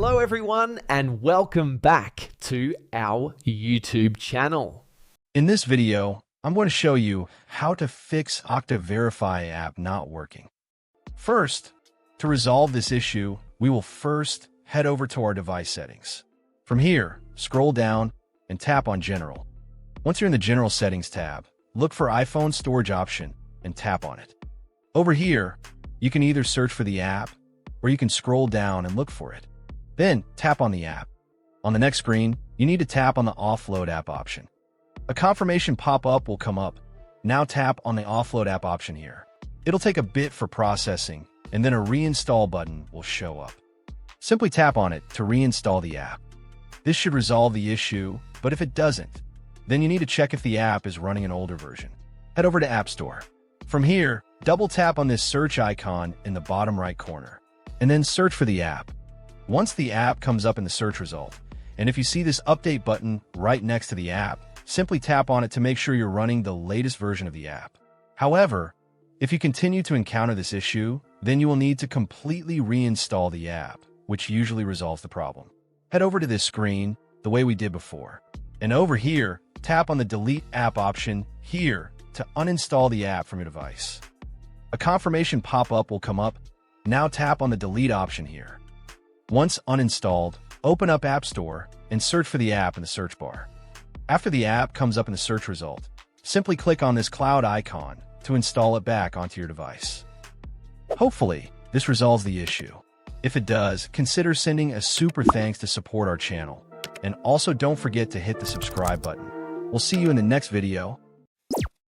Hello everyone and welcome back to our YouTube channel. In this video, I'm going to show you how to fix Okta Verify app not working. First, to resolve this issue, we will first head over to our device settings. From here, scroll down and tap on General. Once you're in the General Settings tab, look for iPhone Storage option and tap on it. Over here, you can either search for the app or you can scroll down and look for it. Then tap on the app. On the next screen, you need to tap on the Offload app option. A confirmation pop-up will come up. Now tap on the Offload app option here. It'll take a bit for processing, and then a reinstall button will show up. Simply tap on it to reinstall the app. This should resolve the issue, but if it doesn't, then you need to check if the app is running an older version. Head over to App Store. From here, double tap on this search icon in the bottom right corner, and then search for the app. Once the app comes up in the search result, and if you see this update button right next to the app, simply tap on it to make sure you're running the latest version of the app. However, if you continue to encounter this issue, then you will need to completely reinstall the app, which usually resolves the problem. Head over to this screen the way we did before, and over here, tap on the Delete App option here to uninstall the app from your device. A confirmation pop-up will come up. Now tap on the Delete option here. Once uninstalled, open up App Store and search for the app in the search bar. After the app comes up in the search result, simply click on this cloud icon to install it back onto your device. Hopefully, this resolves the issue. If it does, consider sending a super thanks to support our channel. And also don't forget to hit the subscribe button. We'll see you in the next video.